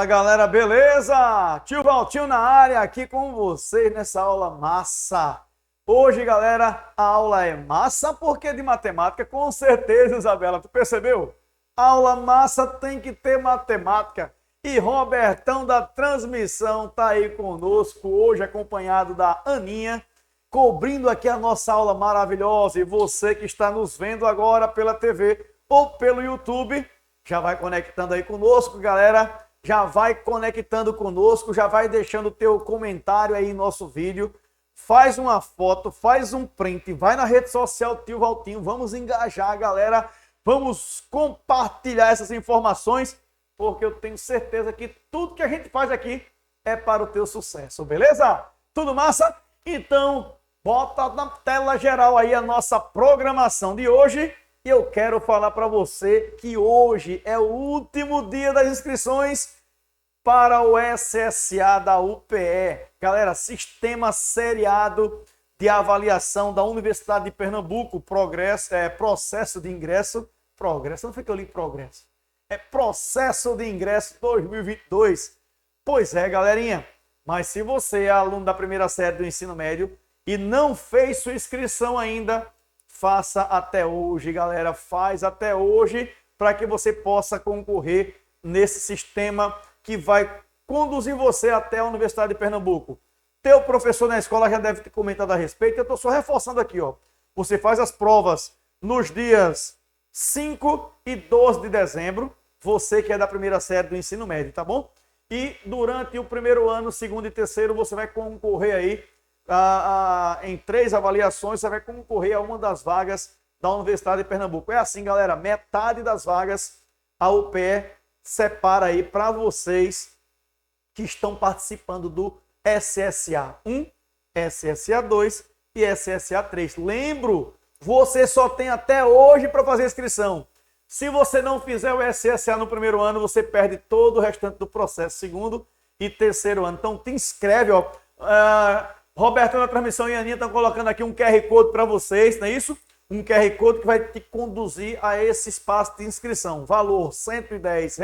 Fala galera, beleza? Tio Valtinho na área aqui com vocês nessa aula massa. Hoje, galera, a aula é massa porque de matemática, com certeza, Isabela, tu percebeu? Aula massa tem que ter matemática. E Robertão da transmissão tá aí conosco hoje, acompanhado da Aninha, cobrindo aqui a nossa aula maravilhosa. E você que está nos vendo agora pela TV ou pelo YouTube, já vai conectando aí conosco, galera. Já vai conectando conosco, já vai deixando o teu comentário aí em nosso vídeo. Faz uma foto, faz um print, vai na rede social Tio Valtinho. Vamos engajar, galera. Vamos compartilhar essas informações, porque eu tenho certeza que tudo que a gente faz aqui é para o teu sucesso, beleza? Tudo massa? Então, bota na tela geral aí a nossa programação de hoje. E eu quero falar para você que hoje é o último dia das inscrições para o SSA da UPE. Galera, Sistema Seriado de Avaliação da Universidade de Pernambuco, processo de ingresso. Progresso, não foi que eu li progresso. É processo de ingresso 2022. Pois é, galerinha. Mas se você é aluno da primeira série do ensino médio e não fez sua inscrição ainda, faça até hoje, galera. Faz até hoje para que você possa concorrer nesse sistema que vai conduzir você até a Universidade de Pernambuco. Teu professor na escola já deve ter comentado a respeito. Eu estou só reforçando aqui, ó. Você faz as provas nos dias 5 e 12 de dezembro. Você que é da primeira série do ensino médio, tá bom? E durante o primeiro ano, segundo e terceiro, você vai concorrer aí em 3 avaliações, você vai concorrer a uma das vagas da Universidade de Pernambuco. É assim, galera, metade das vagas a UPE separa aí para vocês que estão participando do SSA 1, SSA 2 e SSA 3. Lembro, você só tem até hoje para fazer a inscrição. Se você não fizer o SSA no primeiro ano, você perde todo o restante do processo, segundo e terceiro ano. Então, te inscreve, ó. Roberto na transmissão e a Aninha estão colocando aqui um QR Code para vocês, não é isso? Um QR Code que vai te conduzir a esse espaço de inscrição. Valor R$ 110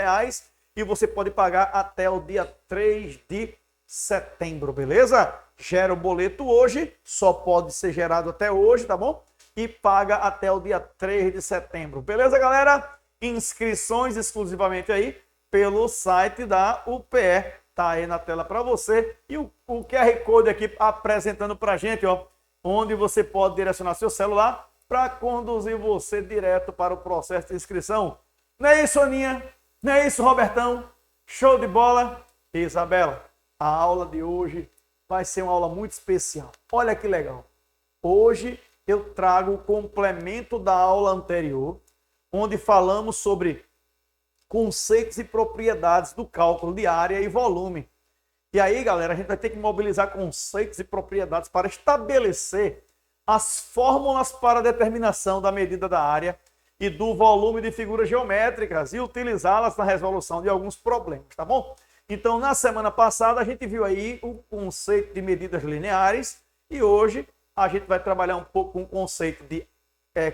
e você pode pagar até o dia 3 de setembro, beleza? Gera o boleto hoje, só pode ser gerado até hoje, tá bom? E paga até o dia 3 de setembro, beleza, galera? Inscrições exclusivamente aí pelo site da UPE. Tá aí na tela para você. E o QR Code aqui apresentando para a gente, ó, onde você pode direcionar seu celular para conduzir você direto para o processo de inscrição. Não é isso, Aninha? Não é isso, Robertão? Show de bola. Isabela, a aula de hoje vai ser uma aula muito especial. Olha que legal. Hoje eu trago o complemento da aula anterior, onde falamos sobre conceitos e propriedades do cálculo de área e volume. E aí, galera, a gente vai ter que mobilizar conceitos e propriedades para estabelecer as fórmulas para a determinação da medida da área e do volume de figuras geométricas e utilizá-las na resolução de alguns problemas, tá bom? Então, na semana passada, a gente viu aí o conceito de medidas lineares e hoje a gente vai trabalhar um pouco com o conceito de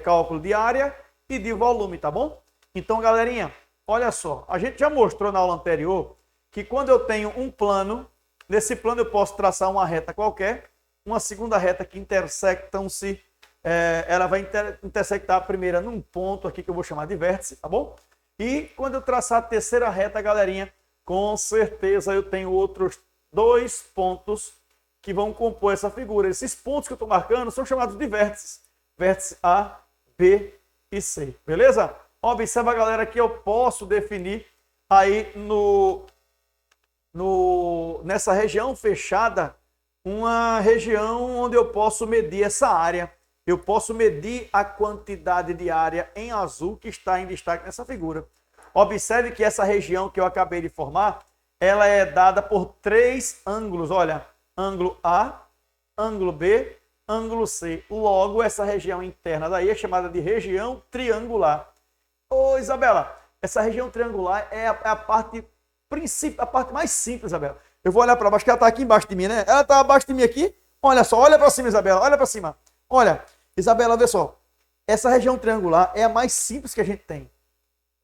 cálculo de área e de volume, tá bom? Então, galerinha, olha só, a gente já mostrou na aula anterior que quando eu tenho um plano, nesse plano eu posso traçar uma reta qualquer, uma segunda reta que intersectam-se, ela vai intersectar a primeira num ponto aqui que eu vou chamar de vértice, tá bom? E quando eu traçar a terceira reta, galerinha, com certeza eu tenho outros 2 pontos que vão compor essa figura. Esses pontos que eu estou marcando são chamados de vértices. Vértice A, B e C, beleza? Observa, galera, que eu posso definir aí nessa região fechada uma região onde eu posso medir essa área. Eu posso medir a quantidade de área em azul que está em destaque nessa figura. Observe que essa região que eu acabei de formar, ela é dada por 3 ângulos. Olha, ângulo A, ângulo B, ângulo C. Logo, essa região interna daí é chamada de região triangular. Ô, Isabela, essa região triangular é a parte mais simples, Isabela. Eu vou olhar para baixo, que ela está aqui embaixo de mim, né? Ela está abaixo de mim aqui. Olha só, olha para cima, Isabela, olha para cima. Olha, Isabela, vê só. Essa região triangular é a mais simples que a gente tem.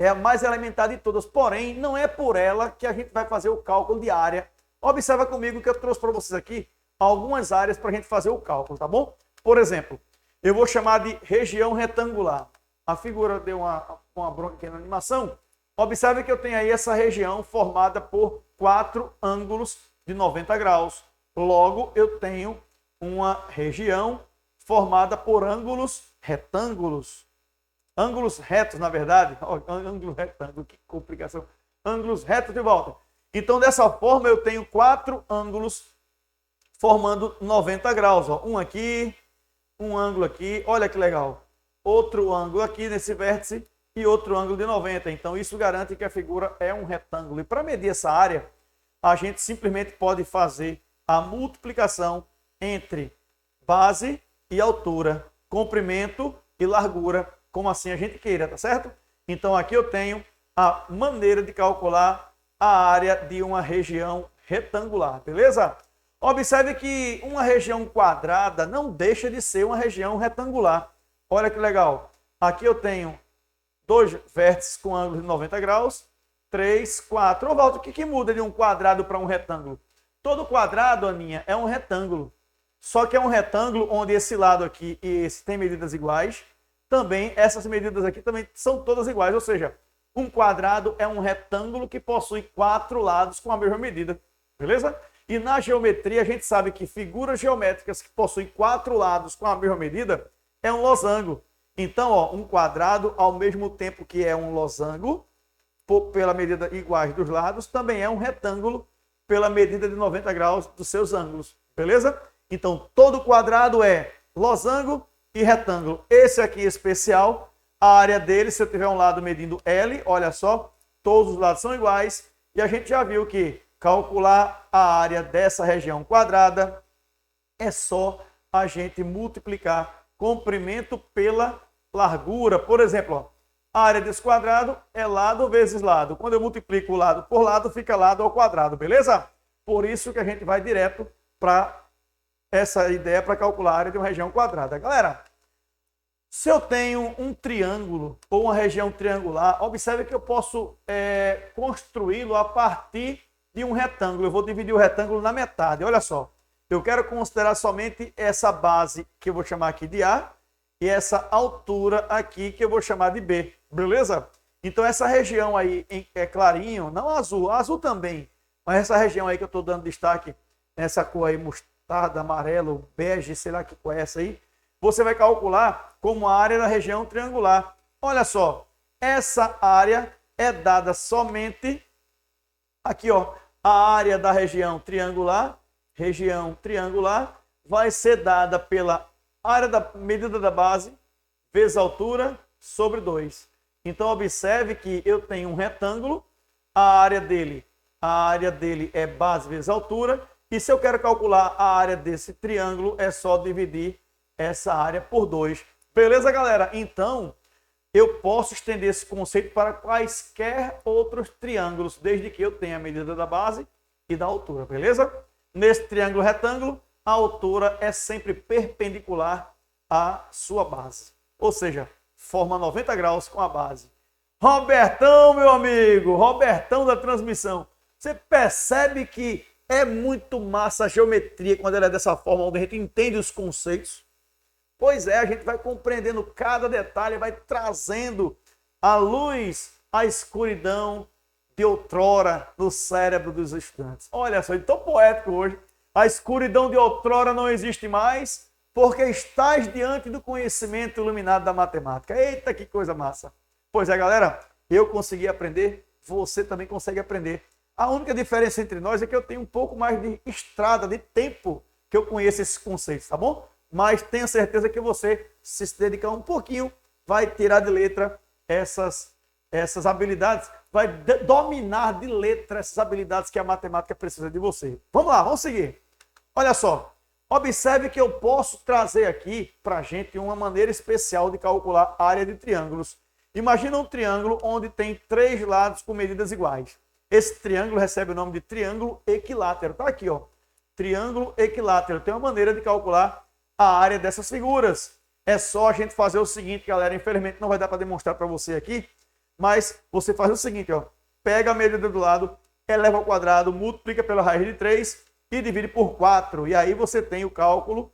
é a mais elementar de todas, porém, não é por ela que a gente vai fazer o cálculo de área. Observa comigo que eu trouxe para vocês aqui algumas áreas para a gente fazer o cálculo, tá bom? Por exemplo, eu vou chamar de região retangular. A figura deu uma bronca aqui na animação. Observe que eu tenho aí essa região formada por 4 ângulos de 90 graus. Logo, eu tenho uma região formada por ângulos retângulos. Ângulos retos, na verdade. Ângulo retângulo, que complicação. Ângulos retos de volta. Então, dessa forma, eu tenho 4 ângulos formando 90 graus. Ó. Um aqui, um ângulo aqui. Olha que legal. Outro ângulo aqui nesse vértice e outro ângulo de 90. Então, isso garante que a figura é um retângulo. E para medir essa área, a gente simplesmente pode fazer a multiplicação entre base e altura, comprimento e largura, como assim a gente queira, tá certo? Então, aqui eu tenho a maneira de calcular a área de uma região retangular, beleza? Observe que uma região quadrada não deixa de ser uma região retangular. Olha que legal. Aqui eu tenho 2 vértices com ângulos de 90 graus, 3, 4. Ô, Walter, o que muda de um quadrado para um retângulo? Todo quadrado, Aninha, é um retângulo. Só que é um retângulo onde esse lado aqui e esse tem medidas iguais. Também, essas medidas aqui também são todas iguais. Ou seja, um quadrado é um retângulo que possui 4 lados com a mesma medida. Beleza? E na geometria, a gente sabe que figuras geométricas que possuem 4 lados com a mesma medida é um losango. Então, ó, um quadrado, ao mesmo tempo que é um losango, pela medida iguais dos lados, também é um retângulo pela medida de 90 graus dos seus ângulos. Beleza? Então, todo quadrado é losango e retângulo. Esse aqui especial, a área dele, se eu tiver um lado medindo L, olha só, todos os lados são iguais. E a gente já viu que calcular a área dessa região quadrada é só a gente multiplicar comprimento pela largura. Por exemplo, ó, a área desse quadrado é lado vezes lado. Quando eu multiplico lado por lado, fica lado ao quadrado, beleza? Por isso que a gente vai direto para essa ideia para calcular a área de uma região quadrada. Galera, se eu tenho um triângulo ou uma região triangular, observe que eu posso construí-lo a partir de um retângulo. Eu vou dividir o retângulo na metade. Olha só, eu quero considerar somente essa base que eu vou chamar aqui de A e essa altura aqui que eu vou chamar de B, beleza? Então essa região aí é clarinho, não azul, azul também, mas essa região aí que eu estou dando destaque, essa cor aí mostarda, amarelo, bege, sei lá que cor é essa aí, você vai calcular como a área da região triangular. Olha só, essa área é dada somente aqui, ó, a área da região triangular vai ser dada pela área da medida da base vezes a altura sobre 2. Então observe que eu tenho um retângulo, a área dele é base vezes altura, e se eu quero calcular a área desse triângulo, é só dividir essa área por 2. Beleza, galera? Então, eu posso estender esse conceito para quaisquer outros triângulos, desde que eu tenha a medida da base e da altura, beleza? Nesse triângulo retângulo, a altura é sempre perpendicular à sua base. Ou seja, forma 90 graus com a base. Robertão, meu amigo, Robertão da transmissão. Você percebe que é muito massa a geometria quando ela é dessa forma, onde a gente entende os conceitos? Pois é, a gente vai compreendendo cada detalhe, vai trazendo à luz a escuridão de outrora no cérebro dos estudantes. Olha só, eu estou poético hoje. A escuridão de outrora não existe mais, porque estás diante do conhecimento iluminado da matemática. Eita, que coisa massa! Pois é, galera, eu consegui aprender, você também consegue aprender. A única diferença entre nós é que eu tenho um pouco mais de estrada, de tempo que eu conheço esses conceitos, tá bom? Mas tenha certeza que você, se dedicar um pouquinho, vai tirar de letra essas habilidades, vai dominar de letra essas habilidades que a matemática precisa de você. Vamos lá, vamos seguir. Olha só, observe que eu posso trazer aqui para a gente uma maneira especial de calcular a área de triângulos. Imagina um triângulo onde tem 3 lados com medidas iguais. Esse triângulo recebe o nome de triângulo equilátero. Está aqui, ó. Triângulo equilátero. Tem uma maneira de calcular a área dessas figuras. É só a gente fazer o seguinte, galera. Infelizmente não vai dar para demonstrar para você aqui, Mas você faz o seguinte, ó. Pega a medida do lado, eleva ao quadrado, multiplica pela raiz de 3 e divide por 4. E aí você tem o cálculo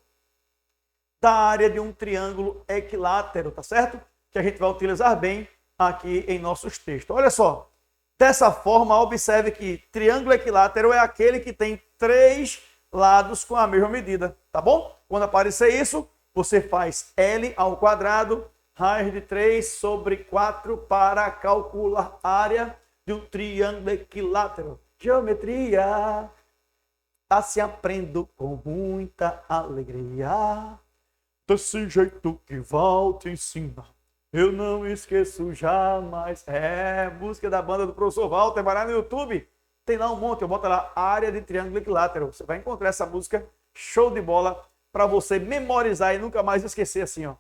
da área de um triângulo equilátero, tá certo? Que a gente vai utilizar bem aqui em nossos textos. Olha só. Dessa forma, observe que triângulo equilátero é aquele que tem 3 lados com a mesma medida, tá bom? Quando aparecer isso, você faz L ao quadrado, raiz de 3 sobre 4 para calcular a área de um triângulo equilátero. Geometria, assim aprendo com muita alegria. Desse jeito que vou te ensinar, eu não esqueço jamais. É, música da banda do professor Walter, vai lá no YouTube. Tem lá um monte, eu boto lá área de triângulo equilátero. Você vai encontrar essa música show de bola para você memorizar e nunca mais esquecer assim, ó.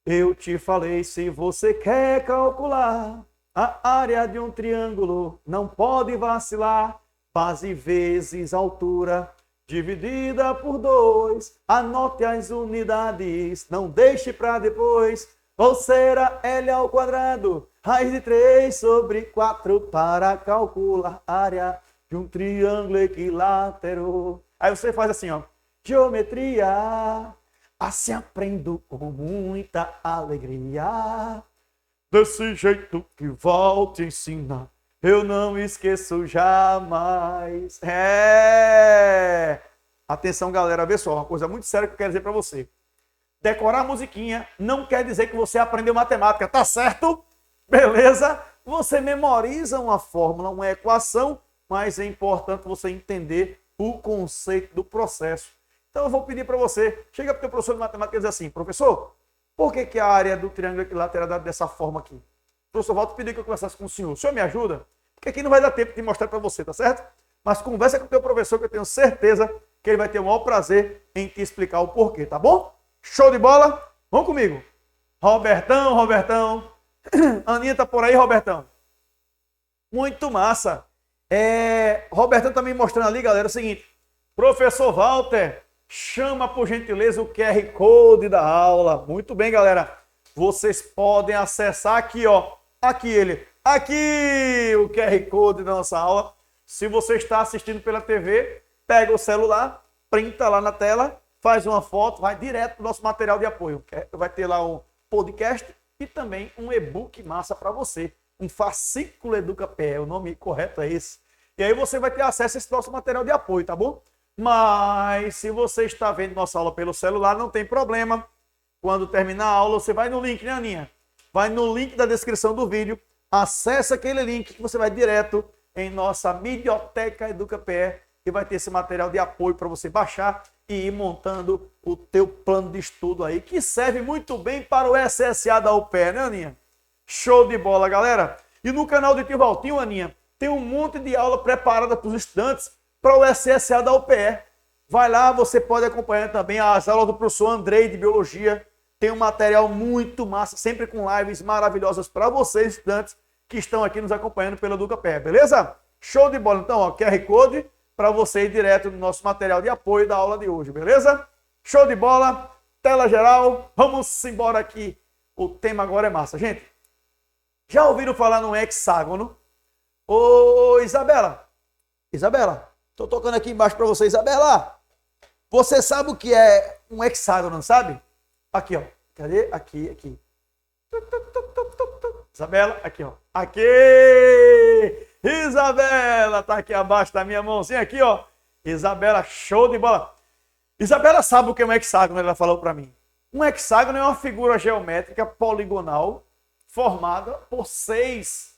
Eu te falei, se você quer calcular a área de um triângulo, não pode vacilar. Base vezes altura, dividida por 2. Anote as unidades, não deixe para depois. Ou será L ao quadrado, raiz de 3 sobre 4 para calcular a área de um triângulo equilátero. Aí você faz assim, ó. Geometria, assim aprendo com muita alegria. Desse jeito que vou te ensinar, eu não esqueço jamais. É! Atenção, galera, vê só, uma coisa muito séria que eu quero dizer para você. Decorar a musiquinha não quer dizer que você aprendeu matemática, tá certo? Beleza? Você memoriza uma fórmula, uma equação, mas é importante você entender o conceito do processo. Então eu vou pedir para você, chega para o teu professor de matemática e diz assim, professor, por que a área do triângulo equilátero é dada dessa forma aqui? O professor Walter pediu que eu conversasse com o senhor me ajuda? Porque aqui não vai dar tempo de mostrar para você, tá certo? Mas conversa com o teu professor que eu tenho certeza que ele vai ter o maior prazer em te explicar o porquê, tá bom? Show de bola? Vamos comigo. Robertão. Aninha tá por aí, Robertão. Muito massa. Robertão tá me mostrando ali, galera, o seguinte. Professor Walter, chama por gentileza o QR Code da aula. Muito bem, galera. Vocês podem acessar aqui, ó. Aqui o QR Code da nossa aula. Se você está assistindo pela TV, pega o celular, printa lá na tela, faz uma foto, vai direto para o nosso material de apoio. Vai ter lá um podcast e também um e-book massa para você. Um fascículo EducaPE, o nome correto é esse. E aí você vai ter acesso a esse nosso material de apoio, tá bom? Mas se você está vendo nossa aula pelo celular, não tem problema. Quando terminar a aula, você vai no link, né, Aninha? Vai no link da descrição do vídeo, acessa aquele link que você vai direto em nossa biblioteca EducaPE e vai ter esse material de apoio para você baixar e ir montando o teu plano de estudo aí, que serve muito bem para o SSA da UPE, né, Aninha? Show de bola, galera! E no canal do Tio Valtinho, Aninha, tem um monte de aula preparada para os estudantes para o SSA da UPE. Vai lá, você pode acompanhar também as aulas do professor Andrei de Biologia. Tem um material muito massa, sempre com lives maravilhosas para vocês, estudantes, que estão aqui nos acompanhando pelo EducaPE, beleza? Show de bola! Então, ó, QR Code para você ir direto no nosso material de apoio da aula de hoje, beleza? Show de bola, tela geral, vamos embora aqui. O tema agora é massa. Gente, já ouviram falar no hexágono? Ô, Isabela, tô tocando aqui embaixo para você, Isabela. Você sabe o que é um hexágono, sabe? Aqui, ó. Cadê? Aqui. Isabela, aqui, ó. Aqui! Isabela, tá aqui abaixo da minha mãozinha aqui, ó. Isabela, show de bola. Isabela sabe o que é um hexágono, ela falou para mim. Um hexágono é uma figura geométrica poligonal formada por 6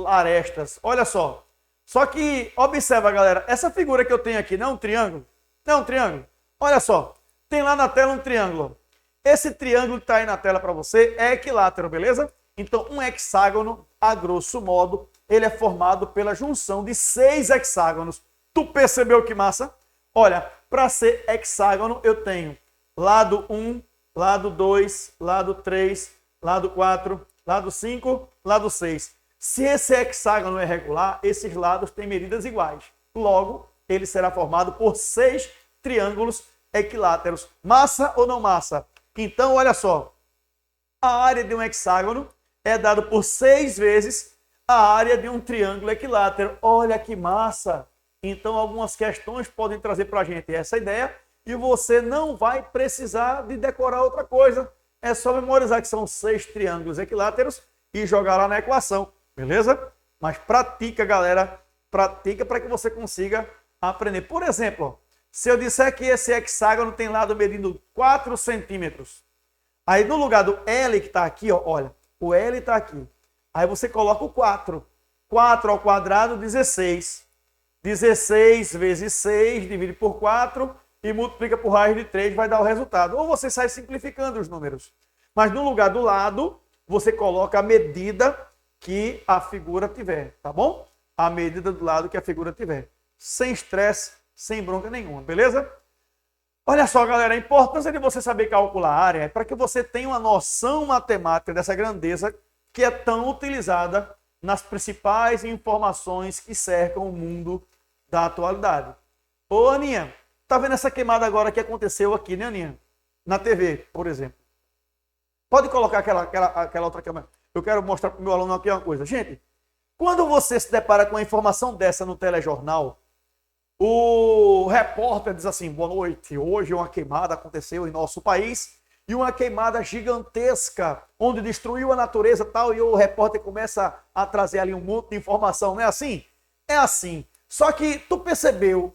arestas. Olha só. Só que, observa, galera, essa figura que eu tenho aqui não é um triângulo? Não é um triângulo? Olha só. Tem lá na tela um triângulo. Esse triângulo que está aí na tela para você é equilátero, beleza? Então, um hexágono, a grosso modo, ele é formado pela junção de 6 hexágonos. Tu percebeu que massa? Olha, para ser hexágono, eu tenho lado 1, lado 2, lado 3, lado 4, lado 5, lado 6. Se esse hexágono é regular, esses lados têm medidas iguais. Logo, ele será formado por 6 triângulos equiláteros. Massa ou não massa? Então, olha só. A área de um hexágono é dado por 6 vezes a área de um triângulo equilátero. Olha que massa! Então, algumas questões podem trazer para a gente essa ideia e você não vai precisar de decorar outra coisa. É só memorizar que são 6 triângulos equiláteros e jogar lá na equação, beleza? Mas pratica, galera, pratica para que você consiga aprender. Por exemplo, se eu disser que esse hexágono tem lado medindo 4 centímetros, aí no lugar do L que está aqui, ó, olha, o L está aqui. Aí você coloca o 4. 4 ao quadrado, 16. 16 vezes 6, divide por 4 e multiplica por raiz de 3, vai dar o resultado. Ou você sai simplificando os números. Mas no lugar do lado, você coloca a medida que a figura tiver, tá bom? A medida do lado que a figura tiver. Sem estresse, sem bronca nenhuma, beleza? Olha só, galera, a importância de você saber calcular a área é para que você tenha uma noção matemática dessa grandeza que é tão utilizada nas principais informações que cercam o mundo da atualidade. Ô, Aninha, tá vendo essa queimada agora que aconteceu aqui, né, Aninha? Na TV, por exemplo. Pode colocar aquela outra câmera. Eu quero mostrar para o meu aluno aqui uma coisa. Gente, quando você se depara com uma informação dessa no telejornal, o repórter diz assim, boa noite, hoje uma queimada aconteceu em nosso país, e uma queimada gigantesca, onde destruiu a natureza e tal, e o repórter começa a trazer ali um monte de informação, não é assim? É assim. Só que tu percebeu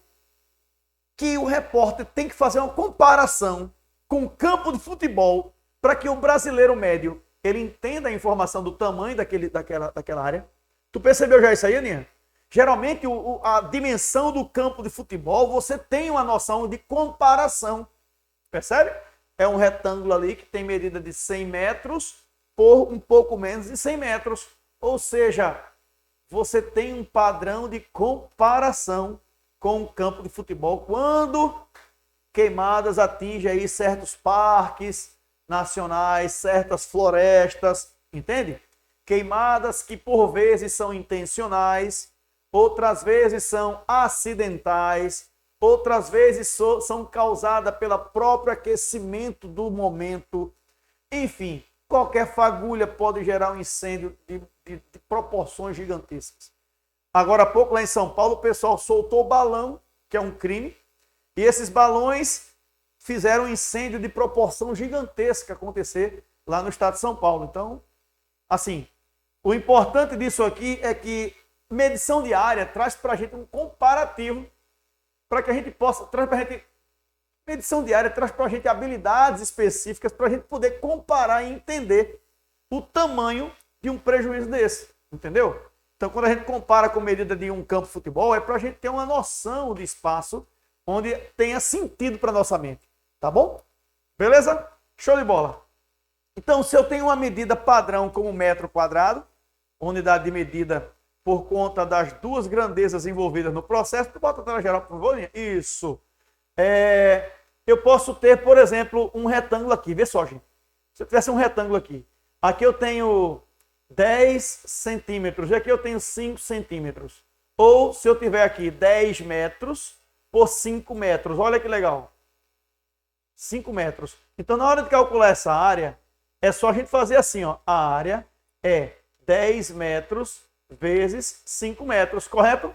que o repórter tem que fazer uma comparação com o campo de futebol para que o brasileiro médio ele entenda a informação do tamanho daquela área. Tu percebeu já isso aí, Aninha? Geralmente, a dimensão do campo de futebol, você tem uma noção de comparação. Percebe? É um retângulo ali que tem medida de 100 metros por um pouco menos de 100 metros. Ou seja, você tem um padrão de comparação com o campo de futebol quando queimadas atingem aí certos parques nacionais, certas florestas, entende? Queimadas que por vezes são intencionais, outras vezes são acidentais, outras vezes são causadas pelo próprio aquecimento do momento. Enfim, qualquer fagulha pode gerar um incêndio de proporções gigantescas. Agora há pouco lá em São Paulo o pessoal soltou balão, que é um crime, e esses balões fizeram um incêndio de proporção gigantesca acontecer lá no estado de São Paulo. Então, assim, o importante disso aqui é que medição de área traz para a gente um comparativo, para que a gente possa, medição de área traz para a gente habilidades específicas para a gente poder comparar e entender o tamanho de um prejuízo desse, entendeu? Então, quando a gente compara com medida de um campo de futebol, é para a gente ter uma noção de espaço onde tenha sentido para a nossa mente, tá bom? Beleza? Show de bola! Então, se eu tenho uma medida padrão como metro quadrado, unidade de medida por conta das duas grandezas envolvidas no processo, tu bota a tela geral, por favor, isso. Eu posso ter, por exemplo, um retângulo aqui, vê só, gente. Se eu tivesse um retângulo aqui, aqui eu tenho 10 centímetros, e aqui eu tenho 5 centímetros. Ou se eu tiver aqui 10 metros por 5 metros, olha que legal. 5 metros. Então, na hora de calcular essa área, é só a gente fazer assim, ó. A área é 10 metros vezes 5 metros, correto?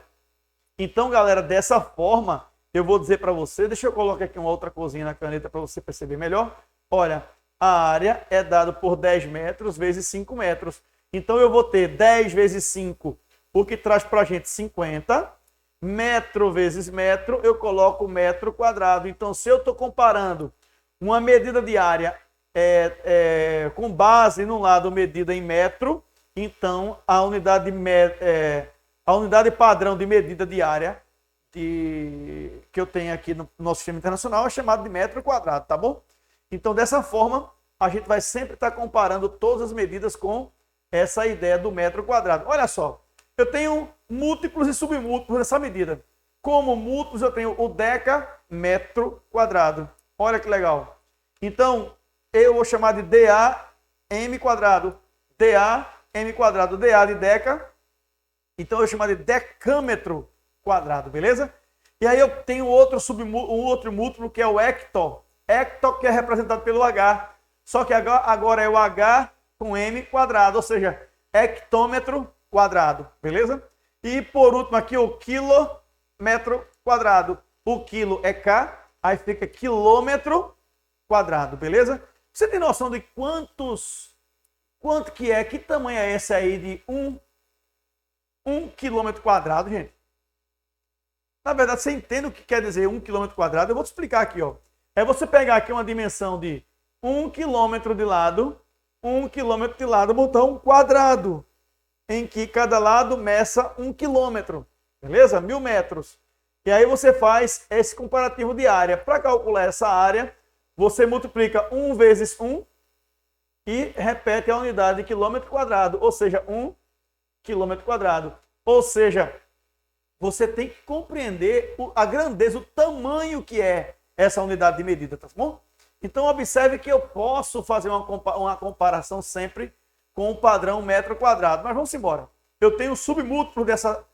Então, galera, dessa forma, eu vou dizer para você, deixa eu colocar aqui uma outra coisinha na caneta para você perceber melhor. Olha, a área é dada por 10 metros vezes 5 metros. Então, eu vou ter 10 vezes 5, o que traz para a gente 50. Metro vezes metro, eu coloco metro quadrado. Então, se eu estou comparando uma medida de área com base no lado medida em metro, então a unidade padrão de medida de área que eu tenho aqui no nosso sistema internacional é chamado de metro quadrado, tá bom? Então, dessa forma, a gente vai sempre estar comparando todas as medidas com essa ideia do metro quadrado. Olha só, eu tenho múltiplos e submúltiplos dessa medida. Como múltiplos, eu tenho o decámetro quadrado. Olha que legal. Então, eu vou chamar de DAM quadrado. DAM quadrado. DA de deca. Então, eu vou chamar de decâmetro quadrado, beleza? E aí eu tenho um outro múltiplo que é o hecto. Hecto que é representado pelo H. Só que agora é o H com m quadrado, ou seja, hectômetro quadrado, beleza? E por último aqui o quilômetro quadrado. O quilo é K, aí fica quilômetro quadrado, beleza? Você tem noção de quanto que é, que tamanho é esse aí de um quilômetro quadrado, gente? Na verdade, você entende o que quer dizer 1 quilômetro quadrado? Eu vou te explicar aqui, ó. É você pegar aqui uma dimensão de 1 quilômetro de lado, 1 quilômetro de lado, botar um quadrado, em que cada lado meça 1 quilômetro, beleza? 1000 metros. E aí você faz esse comparativo de área. Para calcular essa área, você multiplica 1 vezes 1 e repete a unidade de quilômetro quadrado, ou seja, 1 quilômetro quadrado. Ou seja, você tem que compreender a grandeza, o tamanho que é essa unidade de medida, tá bom? Então, observe que eu posso fazer uma comparação sempre com o padrão metro quadrado. Mas vamos embora. Eu tenho submúltiplo dessa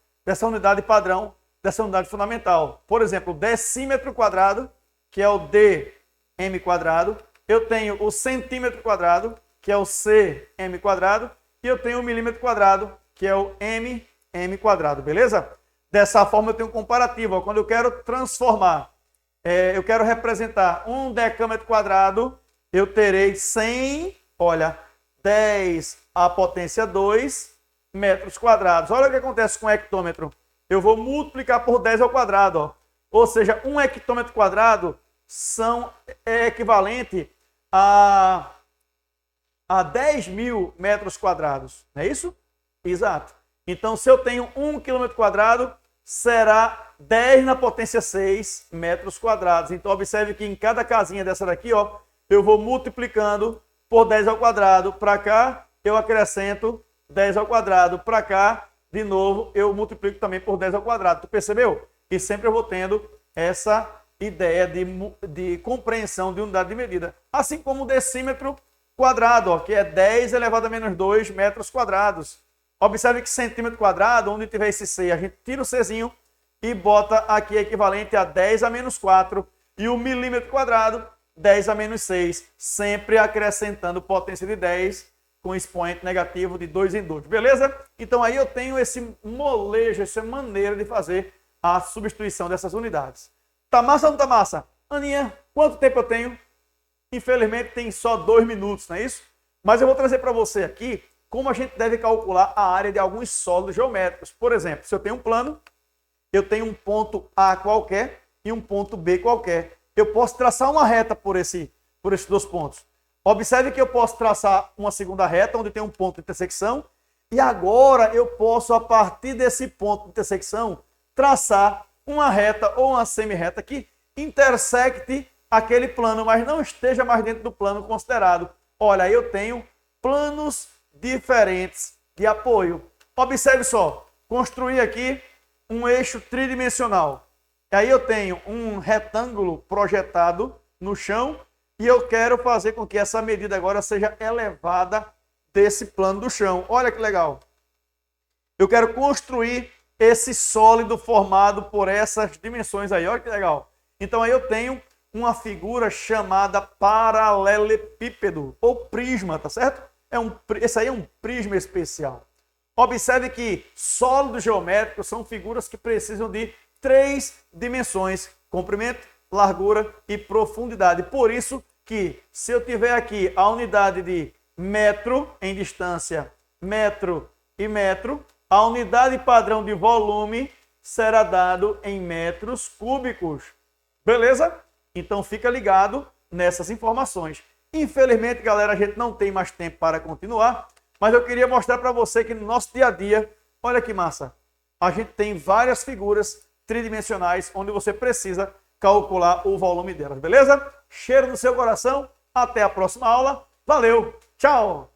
unidade padrão, dessa unidade fundamental. Por exemplo, decímetro quadrado, que é o dm quadrado. Eu tenho o centímetro quadrado, que é o cm quadrado. E eu tenho o milímetro quadrado, que é o mm quadrado, beleza? Dessa forma eu tenho um comparativo. Ó, quando eu quero transformar, eu quero representar um decâmetro quadrado, eu terei 100, olha, 10 à potência 2 metros quadrados. Olha o que acontece com o hectômetro. Eu vou multiplicar por 10 ao quadrado. Ó. Ou seja, um hectômetro quadrado é equivalente a 10.000 metros quadrados. Não é isso? Exato. Então, se eu tenho 1 quilômetro quadrado, será 10 na potência 6 metros quadrados. Então, observe que em cada casinha dessa daqui, ó, eu vou multiplicando por 10 ao quadrado. Para cá, eu acrescento 10 ao quadrado. Para cá, de novo, eu multiplico também por 10 ao quadrado. Tu percebeu? E sempre eu vou tendo essa ideia de compreensão de unidade de medida. Assim como o decímetro quadrado, ó, que é 10 elevado a menos 2 metros quadrados. Observe que centímetro quadrado, onde tiver esse C, a gente tira o Czinho e bota aqui equivalente a 10 a menos 4. E o milímetro quadrado, 10 a menos 6. Sempre acrescentando potência de 10 com expoente negativo de 2 em 2. Beleza? Então aí eu tenho esse molejo, essa maneira de fazer a substituição dessas unidades. Tá massa ou não tá massa? Aninha, quanto tempo eu tenho? Infelizmente tem só 2 minutos, não é isso? Mas eu vou trazer para você aqui como a gente deve calcular a área de alguns sólidos geométricos. Por exemplo, se eu tenho um plano, eu tenho um ponto A qualquer e um ponto B qualquer. Eu posso traçar uma reta por esses 2 pontos. Observe que eu posso traçar uma segunda reta, onde tem um ponto de intersecção, e agora eu posso, a partir desse ponto de intersecção, traçar uma reta ou uma semi-reta que intersecte aquele plano, mas não esteja mais dentro do plano considerado. Olha, aí eu tenho planos diferentes de apoio. Observe só, construir aqui um eixo tridimensional. Aí eu tenho um retângulo projetado no chão e eu quero fazer com que essa medida agora seja elevada desse plano do chão. Olha que legal. Eu quero construir esse sólido formado por essas dimensões aí. Olha que legal. Então aí eu tenho uma figura chamada paralelepípedo ou prisma, tá certo? Esse aí é um prisma especial. Observe que sólidos geométricos são figuras que precisam de 3 dimensões: comprimento, largura e profundidade. Por isso que, se eu tiver aqui a unidade de metro em distância, metro e metro, a unidade padrão de volume será dado em metros cúbicos. Beleza? Então fica ligado nessas informações. Infelizmente, galera, a gente não tem mais tempo para continuar, mas eu queria mostrar para você que no nosso dia a dia, olha que massa, a gente tem várias figuras tridimensionais onde você precisa calcular o volume delas, beleza? Cheiro no seu coração, até a próxima aula, valeu, tchau!